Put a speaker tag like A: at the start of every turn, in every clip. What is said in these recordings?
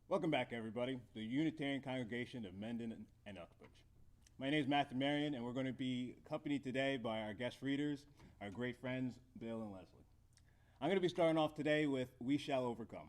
A: Welcome back, everybody, to the Unitarian Congregation of Mendon and Uxbridge. My name is Matthew Marion, and we're going to be accompanied today by our guest readers, our great friends, Bill and Leslie. I'm going to be starting off today with We Shall Overcome.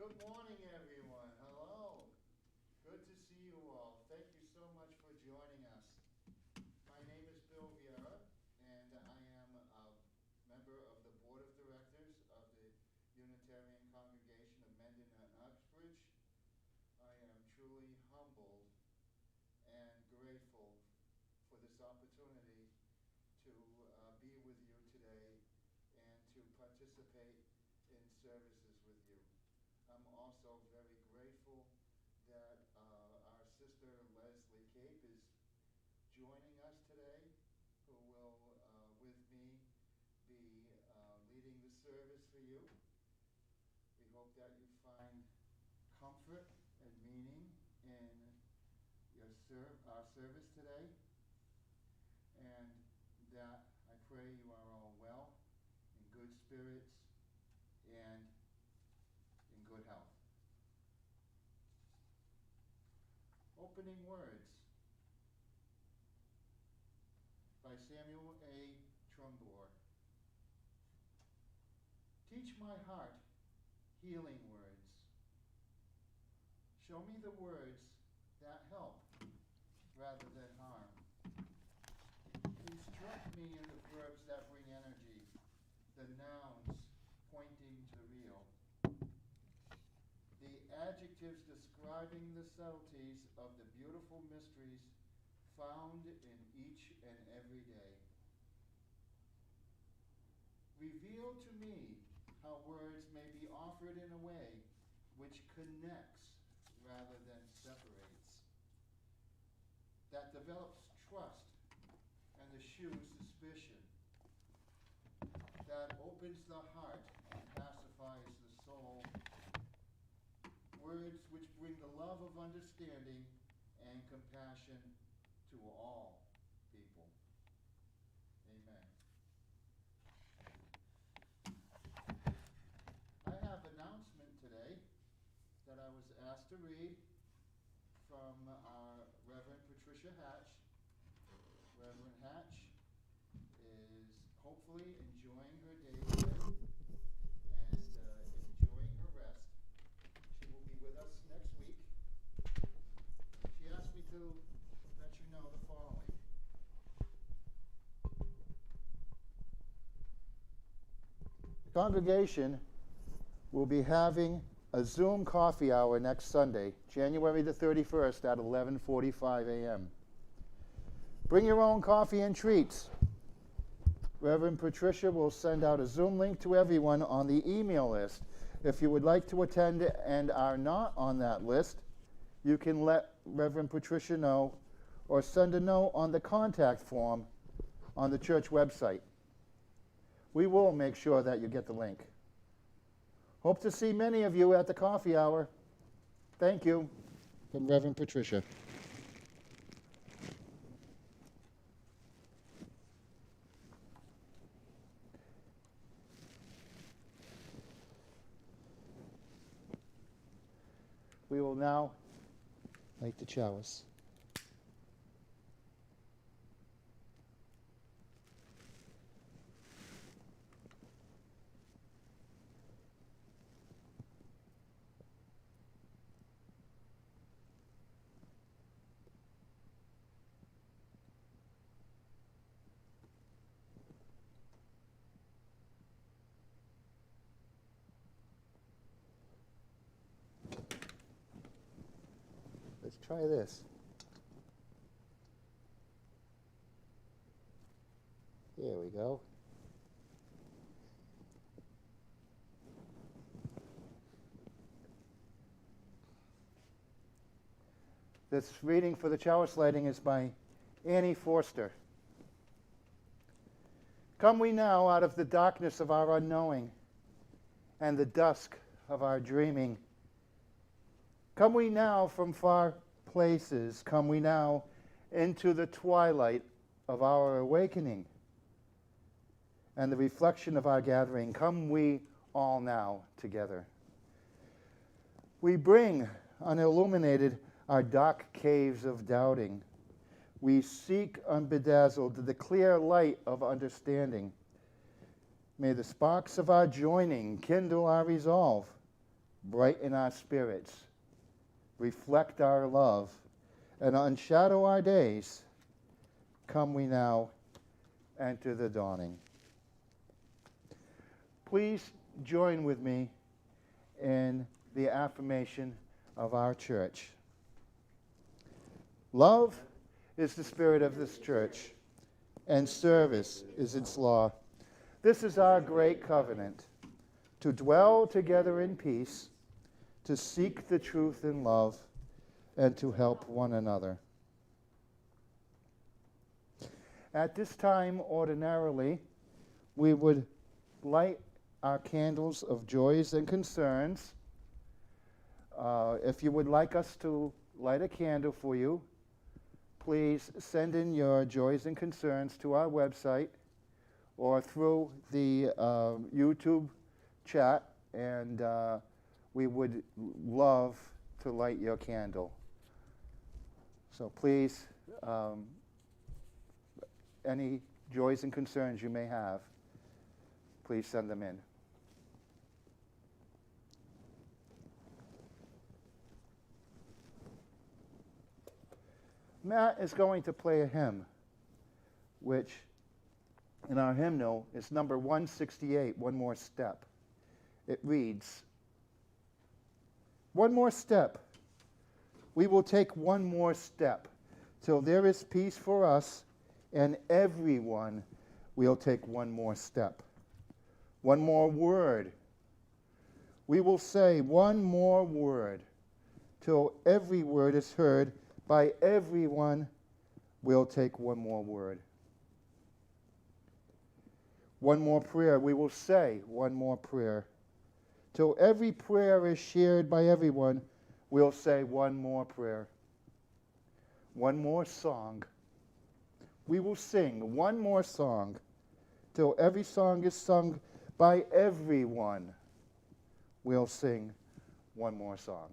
B: Good morning, everyone. Hello. Good to see you all. Thank you so much for joining us. My name is Bill Vieira, and I am a member of the Board of Directors of the Unitarian Congregation of Mendon and Uxbridge. I am truly humbled and grateful for this opportunity to be with you today and to participate in services with you. I'm also very grateful that our sister Leslie Cape is joining us today, who will, with me, be leading the service for you. We hope that you find comfort and meaning in our service today, and that I pray you are all well, in good spirits, and in good health. Opening words by Samuel A. Trumbore. Teach my heart healing words. Show me the words that help rather than harm. Instruct me in the verbs that bring energy, the nouns pointing to real, the adjectives describing the subtleties of the beautiful mysteries found in each and every day. Reveal to me how words may be offered in a way which connects rather than separates, that develops trust and eschews suspicion, that opens the heart and pacifies the soul. Words which bring the love of understanding and compassion to all people. Amen. I have an announcement today that I was asked to read from our Reverend Patricia Hatch. Reverend Hatch is hopefully enjoying her day today and enjoying her rest. She will be with us next week. She asked me to let you know the following. The congregation will be having a Zoom coffee hour next Sunday, January the 31st at 11:45 a.m. Bring your own coffee and treats. Reverend Patricia will send out a Zoom link to everyone on the email list. If you would like to attend and are not on that list, you can let Reverend Patricia know or send a note on the contact form on the church website. We will make sure that you get the link. Hope to see many of you at the coffee hour. Thank you. From Reverend Patricia. We will now light the chalice. Let's try this. There we go. This reading for the chalice lighting is by Annie Forster. Come we now out of the darkness of our unknowing and the dusk of our dreaming. Come we now from far places, come we now into the twilight of our awakening and the reflection of our gathering. Come we all now together. We bring unilluminated our dark caves of doubting. We seek unbedazzled the clear light of understanding. May the sparks of our joining kindle our resolve, brighten our spirits, reflect our love, and unshadow our days. Come we now enter the dawning. Please join with me in the affirmation of our church. Love is the spirit of this church, and service is its law. This is our great covenant, to dwell together in peace, to seek the truth in love, and to help one another. At this time, ordinarily, we would light our candles of joys and concerns. If you would like us to light a candle for you, please send in your joys and concerns to our website or through the YouTube chat, and we would love to light your candle. So please, any joys and concerns you may have, please send them in. Matt is going to play a hymn, which in our hymnal is number 168, One More Step. It reads, one more step. We will take one more step till there is peace for us, and everyone will take one more step. One more word. We will say one more word till every word is heard by everyone. We'll take one more word. One more prayer. We will say one more prayer. Till every prayer is shared by everyone, we'll say one more prayer. One more song. We will sing one more song. Till every song is sung by everyone, we'll sing one more song.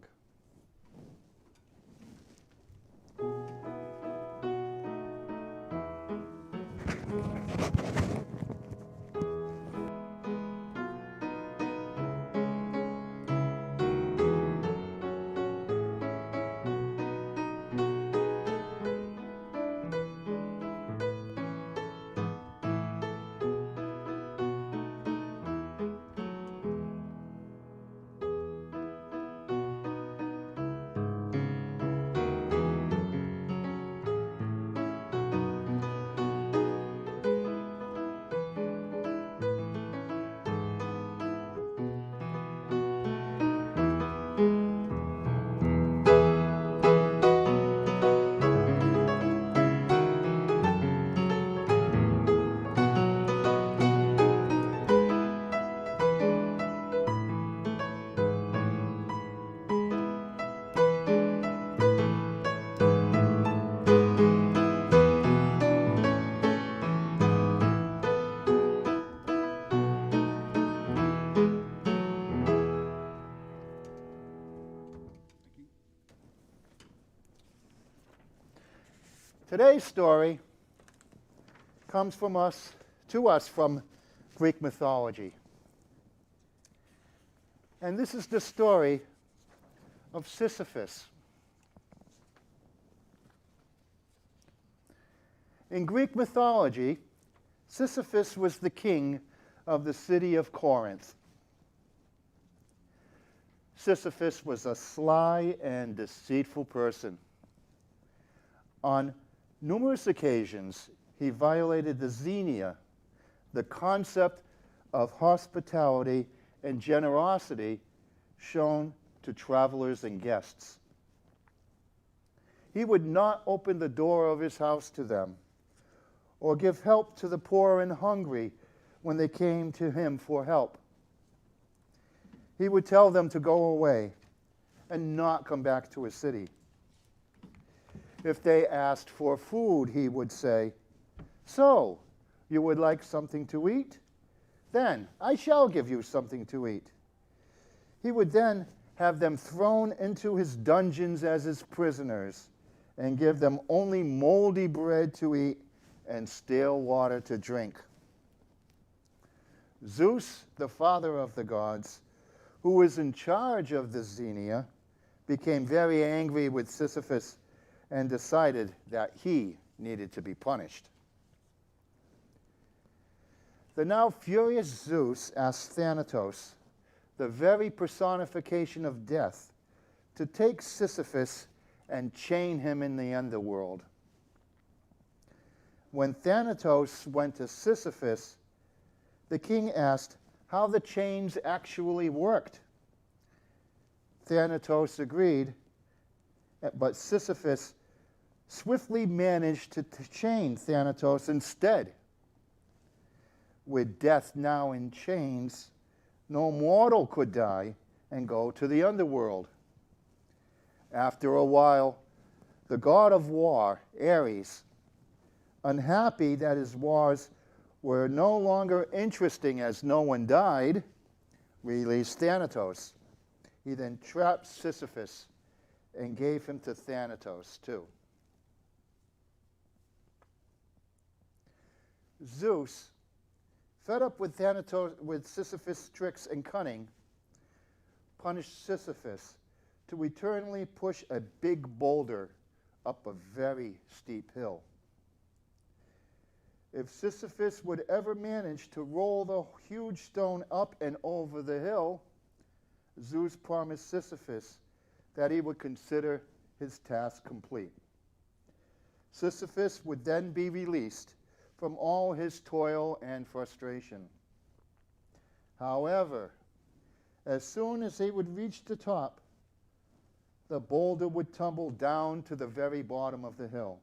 B: Today's story comes to us from Greek mythology. And this is the story of Sisyphus. In Greek mythology, Sisyphus was the king of the city of Corinth. Sisyphus was a sly and deceitful person. On numerous occasions, he violated the xenia, the concept of hospitality and generosity shown to travelers and guests. He would not open the door of his house to them, or give help to the poor and hungry when they came to him for help. He would tell them to go away and not come back to his city. If they asked for food, he would say, "So, you would like something to eat? Then I shall give you something to eat." He would then have them thrown into his dungeons as his prisoners and give them only moldy bread to eat and stale water to drink. Zeus, the father of the gods, who was in charge of the xenia, became very angry with Sisyphus and decided that he needed to be punished. The now furious Zeus asked Thanatos, the very personification of death, to take Sisyphus and chain him in the underworld. When Thanatos went to Sisyphus, the king asked how the chains actually worked. Thanatos agreed, but Sisyphus swiftly managed to chain Thanatos instead. With death now in chains, no mortal could die and go to the underworld. After a while, the god of war, Ares, unhappy that his wars were no longer interesting as no one died, released Thanatos. He then trapped Sisyphus and gave him to Thanatos too. Zeus, fed up with Sisyphus' tricks and cunning, punished Sisyphus to eternally push a big boulder up a very steep hill. If Sisyphus would ever manage to roll the huge stone up and over the hill, Zeus promised Sisyphus that he would consider his task complete. Sisyphus would then be released from all his toil and frustration. However, as soon as he would reach the top, the boulder would tumble down to the very bottom of the hill.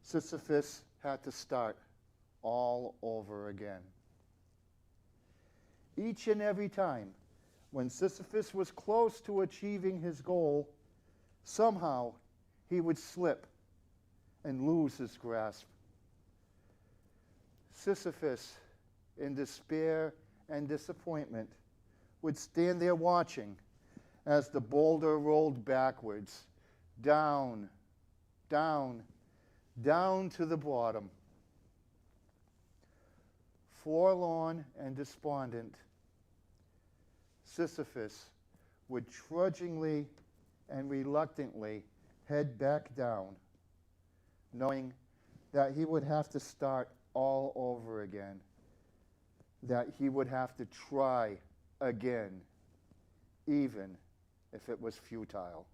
B: Sisyphus had to start all over again. Each and every time, when Sisyphus was close to achieving his goal, somehow he would slip and lose his grasp. Sisyphus, in despair and disappointment, would stand there watching as the boulder rolled backwards, down, down, down to the bottom. Forlorn and despondent, Sisyphus would trudgingly and reluctantly head back down, knowing that he would have to start all over again, that he would have to try again, even if it was futile.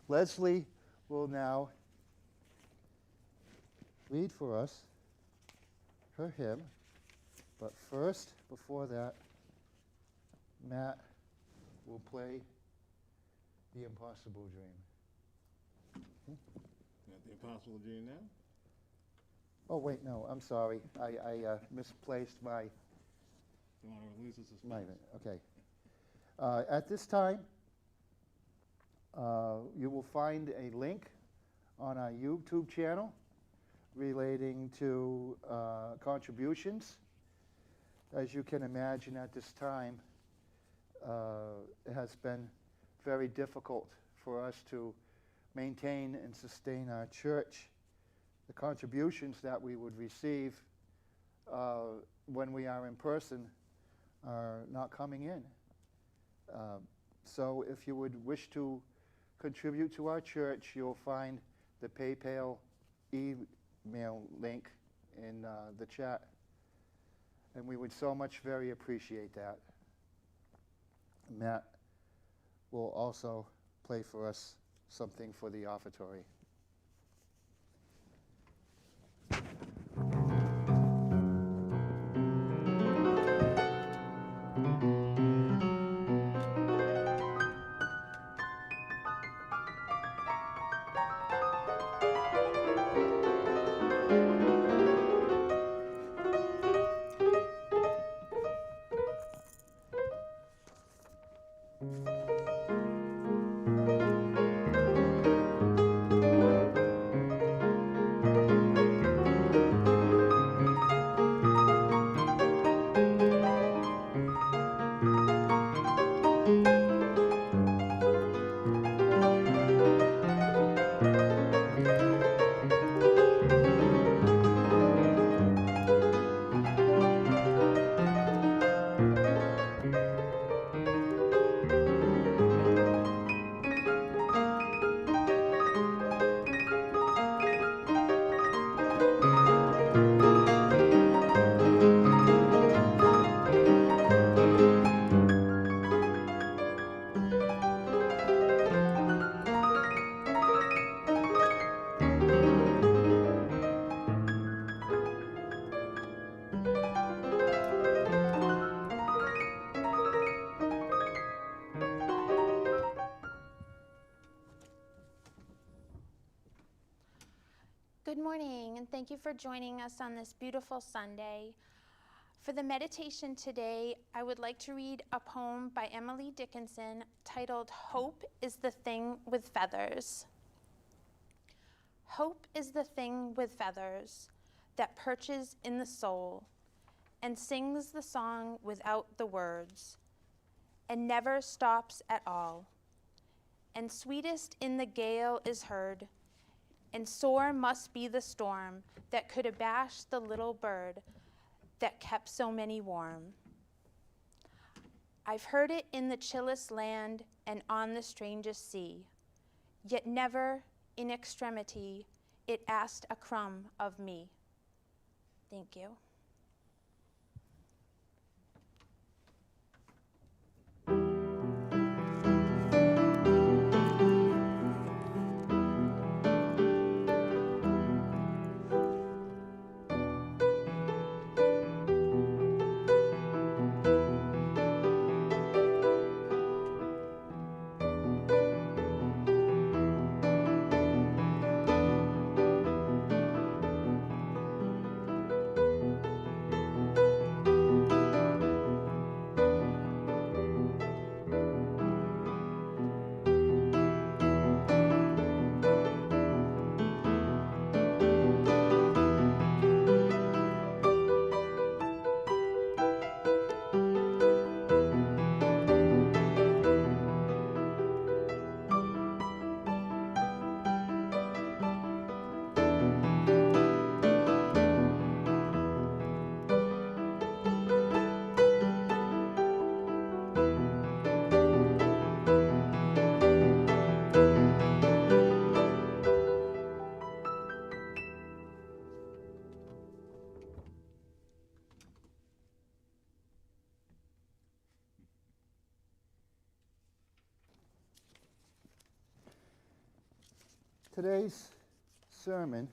B: Leslie will now read for us her hymn, but first, before that, Matt will play The Impossible Dream.
A: Got the impossible dream now?
B: Oh, wait, no, I'm sorry. I misplaced my...
A: You want to release the suspense?
B: My, okay. At this time, you will find a link on our YouTube channel relating to contributions. As you can imagine at this time, it has been very difficult for us to maintain and sustain our church. The contributions that we would receive when we are in person are not coming in. So if you would wish to contribute to our church, you'll find the PayPal email link in the chat. And we would so much very appreciate that. Matt will also play for us something for the offertory.
C: Good morning, and thank you for joining us on this beautiful Sunday. For the meditation today, I would like to read a poem by Emily Dickinson titled, "Hope is the Thing with Feathers." Hope is the thing with feathers that perches in the soul and sings the song without the words and never stops at all. And sweetest in the gale is heard, and sore must be the storm that could abash the little bird that kept so many warm. I've heard it in the chillest land and on the strangest sea, yet never in extremity it asked a crumb of me. Thank you.
B: Today's sermon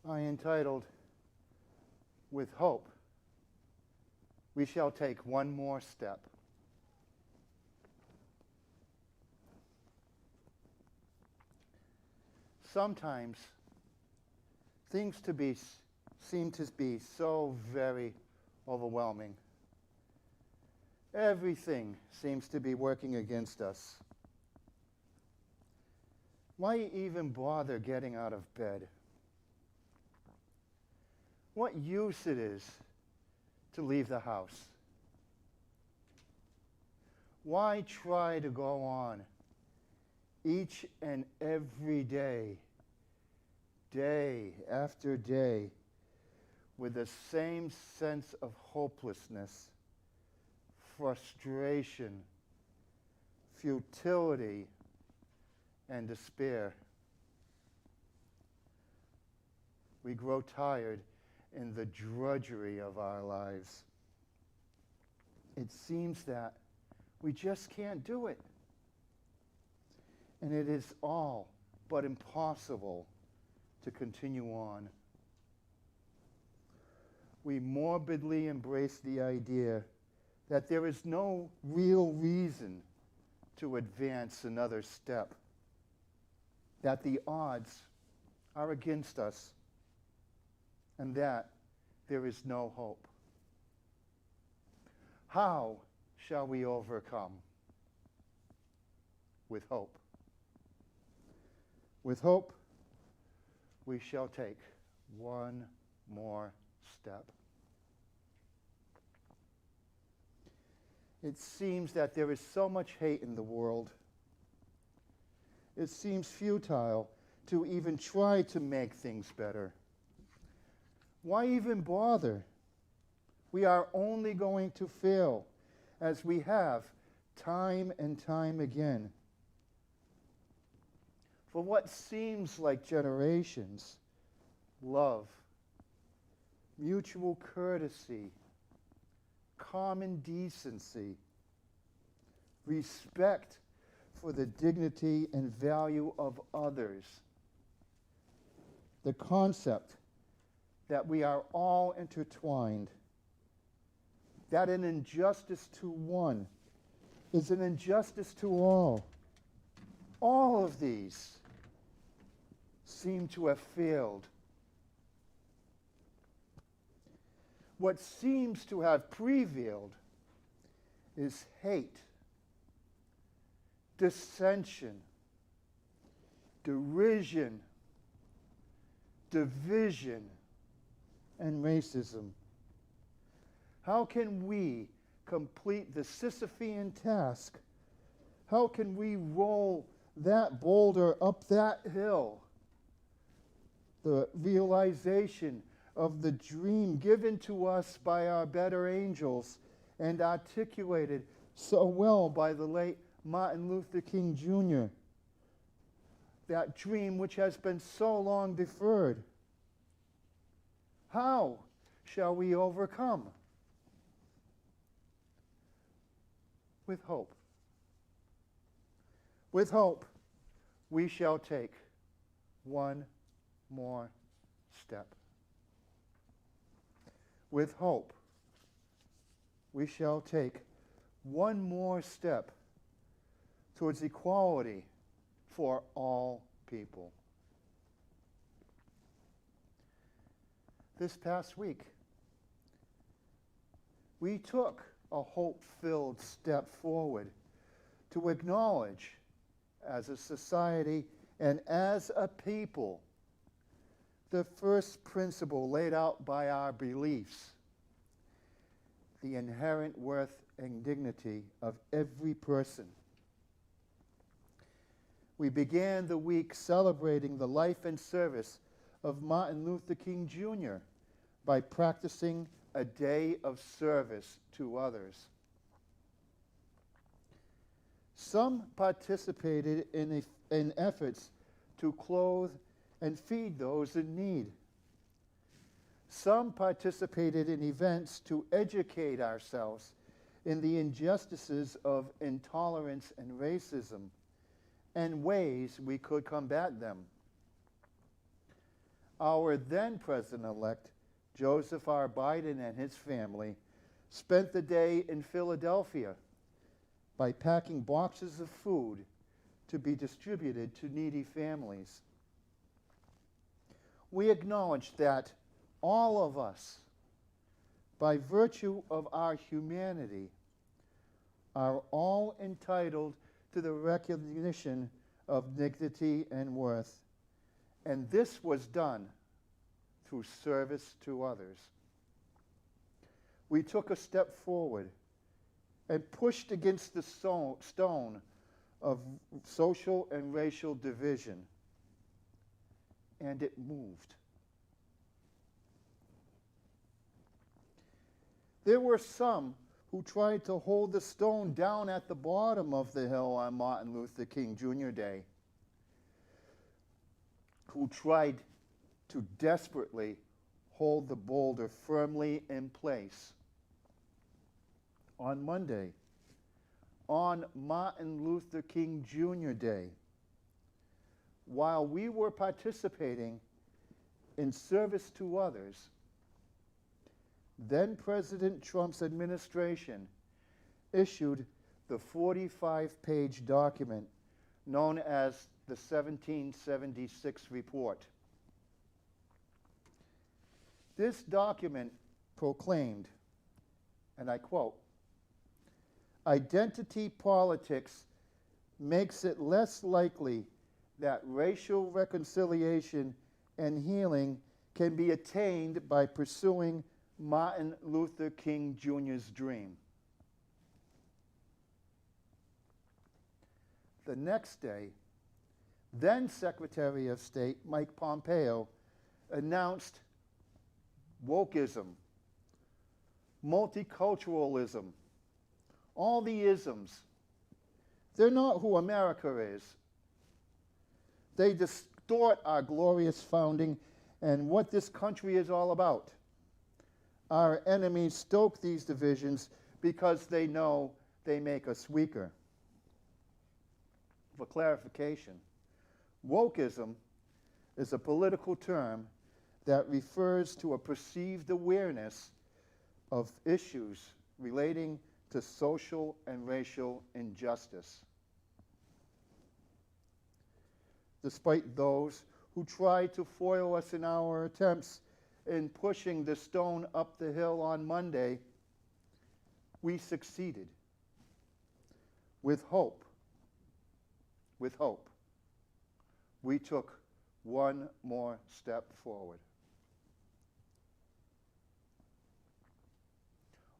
B: I entitled, "With Hope, We Shall Take One More Step." Sometimes things seem to be so very overwhelming. Everything seems to be working against us. Why even bother getting out of bed? what use it is to leave the house. Why try to go on each and every day, day after day, with the same sense of hopelessness, frustration, futility, and despair? We grow tired in the drudgery of our lives. It seems that we just can't do it. And it is all but impossible to continue on. We morbidly embrace the idea that there is no real reason to advance another step, that the odds are against us, and that there is no hope. How shall we overcome? With hope. With hope, we shall take one more step. It seems that there is so much hate in the world. It seems futile to even try to make things better. Why even bother? We are only going to fail, as we have time and time again. For what seems like generations, love, mutual courtesy, common decency, respect for the dignity and value of others, the concept that we are all intertwined, that an injustice to one is an injustice to all of these seem to have failed. What seems to have prevailed is hate, dissension, derision, division, and racism. How can we complete the Sisyphean task? How can we roll that boulder up that hill? The realization of the dream given to us by our better angels and articulated so well by the late Martin Luther King Jr. That dream which has been so long deferred. How shall we overcome? With hope. With hope, we shall take one more step. With hope, we shall take one more step towards equality for all people. This past week, we took a hope-filled step forward to acknowledge, as a society and as a people, the first principle laid out by our beliefs, the inherent worth and dignity of every person. We began the week celebrating the life and service of Martin Luther King Jr. by practicing a day of service to others. Some participated in efforts to clothe and feed those in need. Some participated in events to educate ourselves in the injustices of intolerance and racism and ways we could combat them. Our then President-elect, Joseph R. Biden, and his family spent the day in Philadelphia by packing boxes of food to be distributed to needy families. We acknowledge that all of us, by virtue of our humanity, are all entitled to the recognition of dignity and worth. And this was done through service to others. We took a step forward and pushed against the stone of social and racial division, and it moved. There were some who tried to hold the stone down at the bottom of the hill on Martin Luther King Jr. Day, who tried to desperately hold the boulder firmly in place. On Monday, on Martin Luther King Jr. Day, while we were participating in service to others, then President Trump's administration issued the 45-page document known as the 1776 Report. This document proclaimed, and I quote, "Identity politics makes it less likely that racial reconciliation and healing can be attained by pursuing Martin Luther King Jr.'s dream." The next day, then Secretary of State Mike Pompeo announced wokeism, multiculturalism, all the isms. They're not who America is. They distort our glorious founding and what this country is all about. Our enemies stoke these divisions because they know they make us weaker. For clarification, wokeism is a political term that refers to a perceived awareness of issues relating to social and racial injustice. Despite those who tried to foil us in our attempts in pushing the stone up the hill on Monday, we succeeded. With hope, we took one more step forward.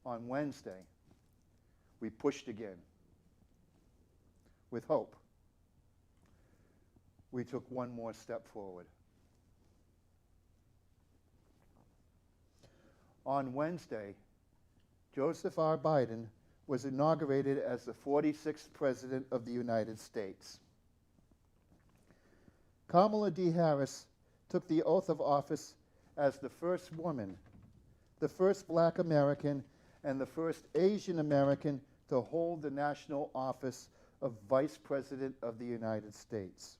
B: On Wednesday, we pushed again. With hope, we took one more step forward. On Wednesday, Joseph R. Biden was inaugurated as the 46th President of the United States. Kamala D. Harris took the oath of office as the first woman, the first Black American, and the first Asian American to hold the national office of Vice President of the United States.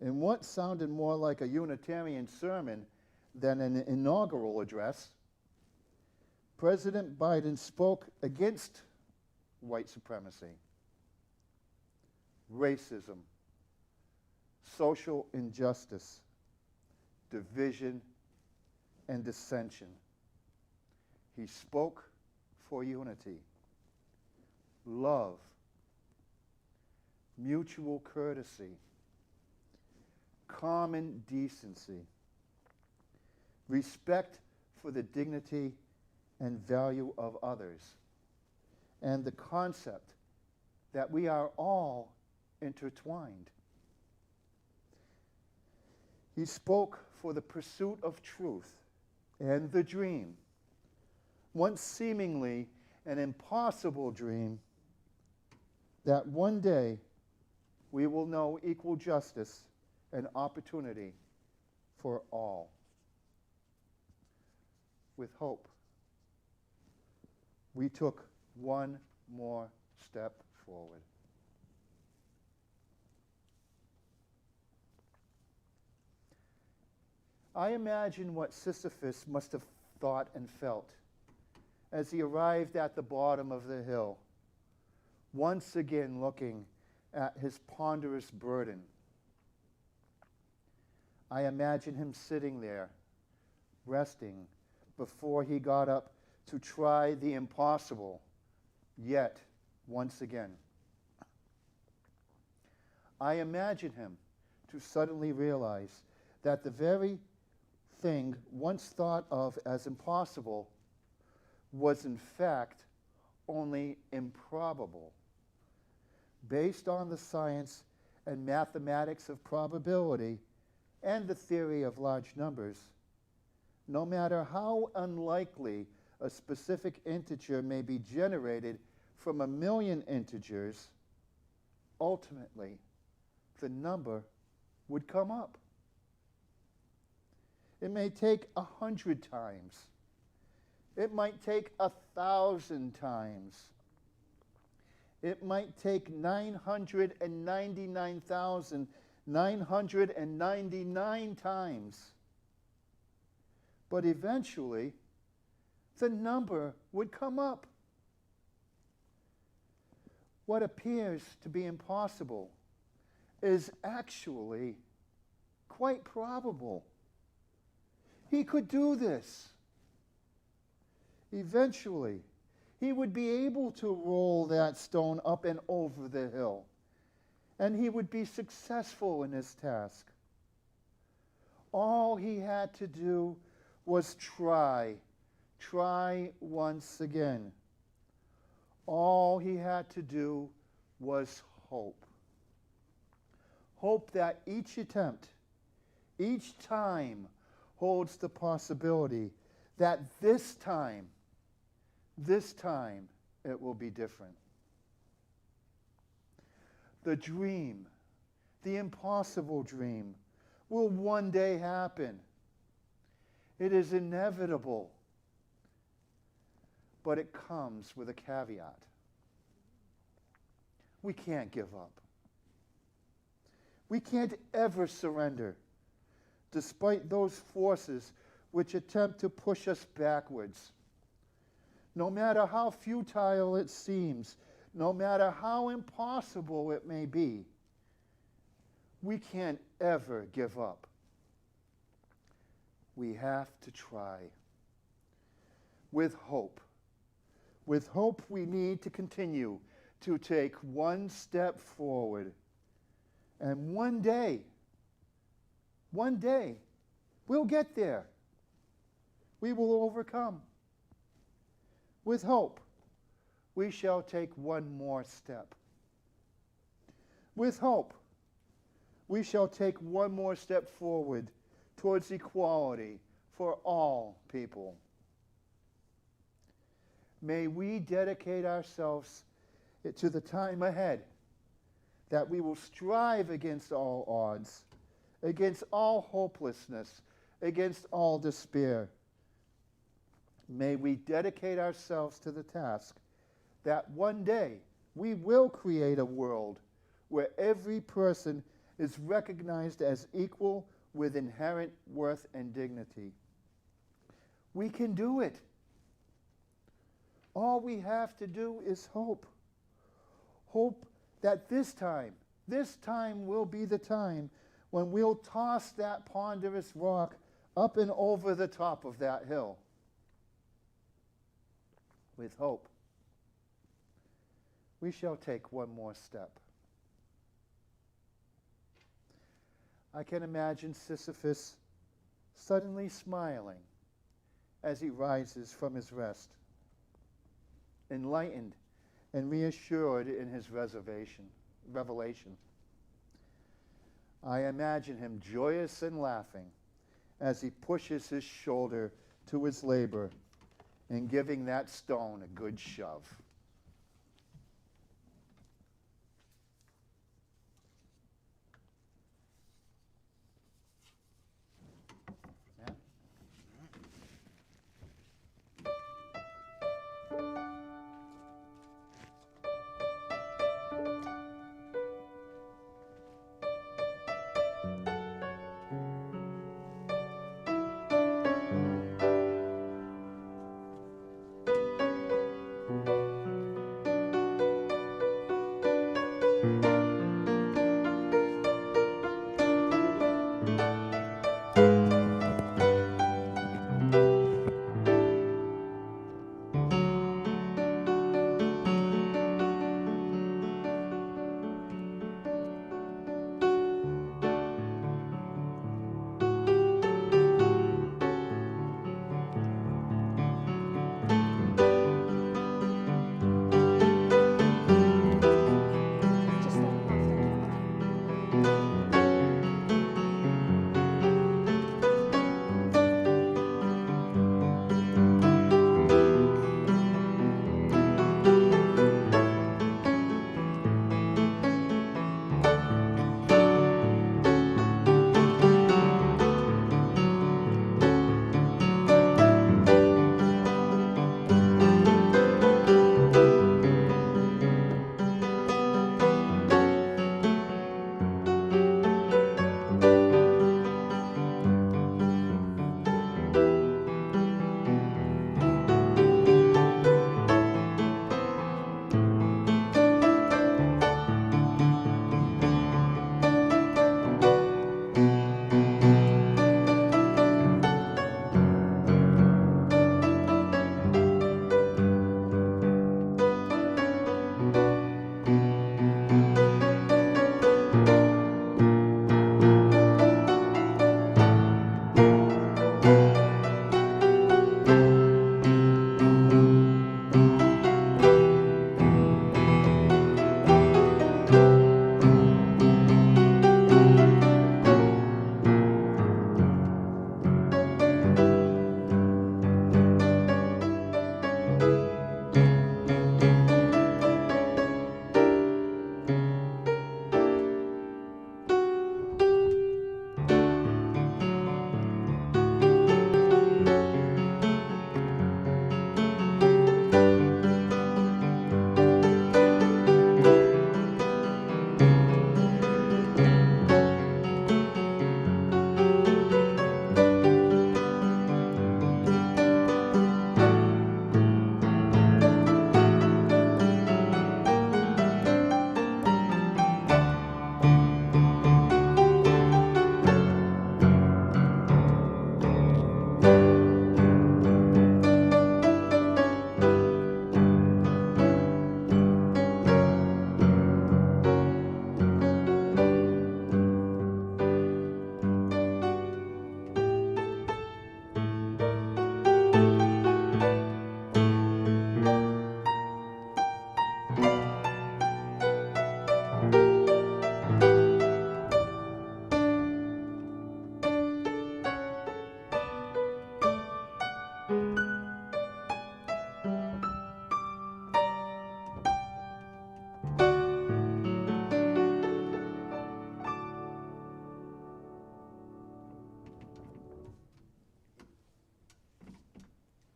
B: In what sounded more like a Unitarian sermon than an inaugural address, President Biden spoke against white supremacy, racism, social injustice, division, and dissension. He spoke for unity, love, mutual courtesy, common decency, respect for the dignity and value of others, and the concept that we are all intertwined. He spoke for the pursuit of truth and the dream, once seemingly an impossible dream, that one day we will know equal justice and opportunity for all. With hope, we took one more step forward. I imagine what Sisyphus must have thought and felt as he arrived at the bottom of the hill, once again looking at his ponderous burden. I imagine him sitting there, resting, before he got up to try the impossible, yet once again. I imagine him to suddenly realize that the very thing once thought of as impossible was in fact only improbable. Based on the science and mathematics of probability and the theory of large numbers, no matter how unlikely a specific integer may be generated from a million integers, ultimately the number would come up. It may take 100 times. It might take 1,000 times. It might take 999,999 times. But eventually, the number would come up. What appears to be impossible is actually quite probable. He could do this. Eventually, he would be able to roll that stone up and over the hill, and he would be successful in his task. All he had to do was try once again. All he had to do was hope. Hope that each attempt, each time, holds the possibility that this time it will be different. The dream, the impossible dream, will one day happen. It is inevitable, but it comes with a caveat. We can't give up. We can't ever surrender, despite those forces which attempt to push us backwards. No matter how futile it seems, no matter how impossible it may be, we can't ever give up. We have to try. With hope. With hope, we need to continue to take one step forward. And one day, we'll get there. We will overcome. With hope, we shall take one more step. With hope, we shall take one more step forward towards equality for all people. May we dedicate ourselves to the time ahead, that we will strive against all odds, against all hopelessness, against all despair. May we dedicate ourselves to the task that one day we will create a world where every person is recognized as equal with inherent worth and dignity. We can do it. All we have to do is hope. Hope that this time will be the time when we'll toss that ponderous rock up and over the top of that hill. With hope, we shall take one more step. I can imagine Sisyphus suddenly smiling as he rises from his rest, enlightened and reassured in his revelation. I imagine him joyous and laughing as he pushes his shoulder to his labor and giving that stone a good shove.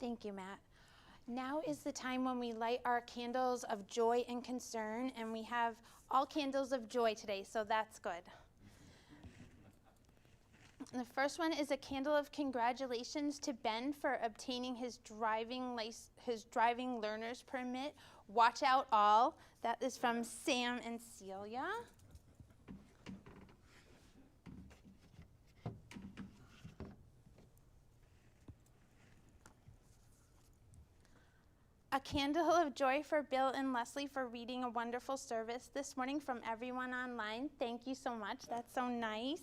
C: Thank you, Matt. Now is the time when we light our candles of joy and concern, and we have all candles of joy today, so that's good. And the first one is a candle of congratulations to Ben for obtaining his driving learner's permit. Watch out all. That is from Sam and Celia. A candle of joy for Bill and Leslie for reading a wonderful service this morning from everyone online. Thank you so much. That's so nice.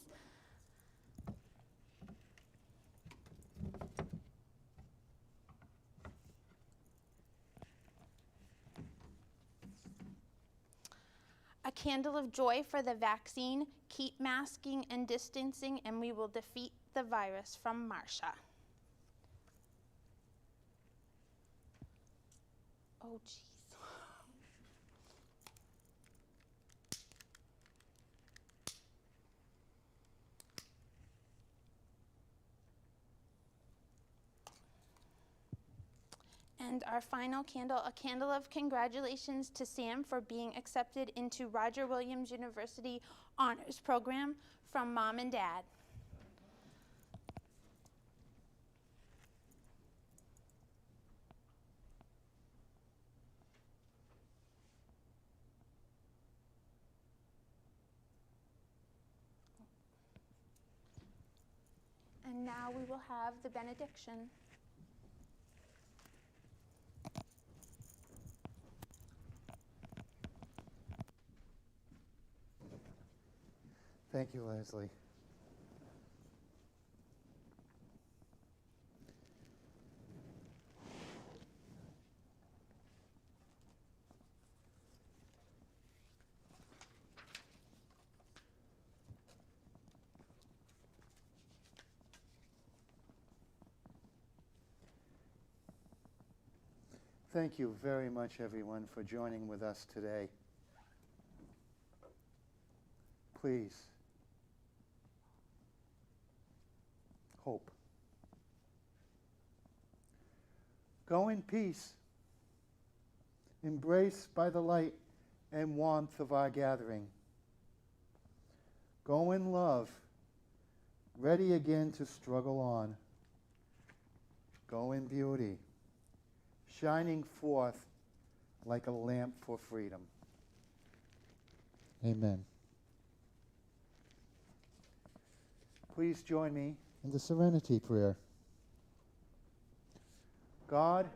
C: A candle of joy for the vaccine. Keep masking and distancing, and we will defeat the virus, from Marcia. Oh, jeez. And our final candle, a candle of congratulations to Sam for being accepted into Roger Williams University Honors Program, from Mom and Dad. And now we will have the benediction.
B: Thank you, Leslie. Thank you very much, everyone, for joining with us today. Please, hope. Go in peace, embraced by the light and warmth of our gathering. Go in love, ready again to struggle on. Go in beauty, shining forth like a lamp for freedom. Amen. Please join me in the Serenity Prayer. God,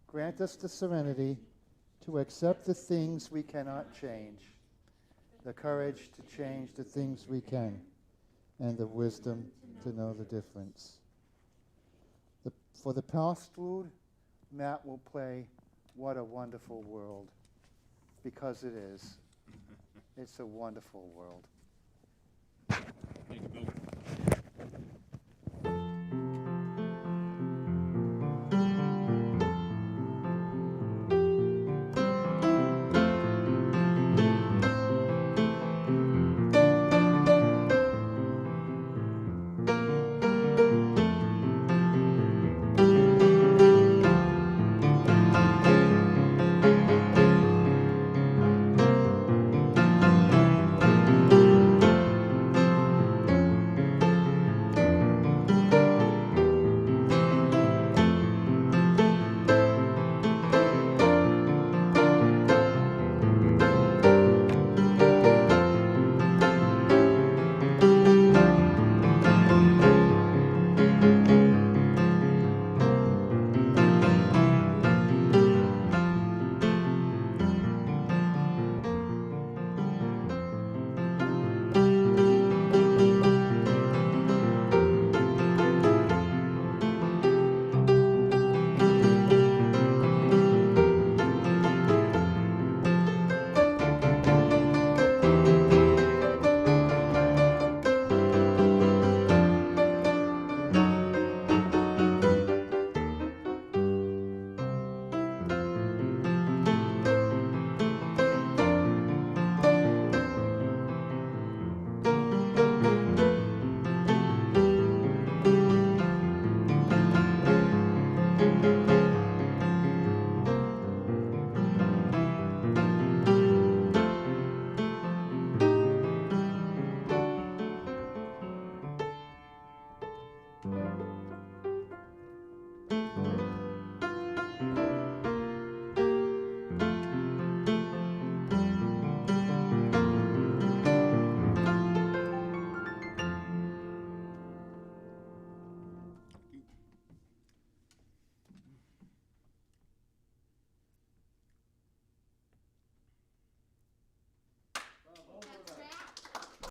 B: grant us the serenity to accept the things we cannot change, the courage to change the things we can, and the wisdom to know the difference. For the postlude, Matt will play What a Wonderful World, because it is. It's a wonderful world.
A: Thank you, Bill.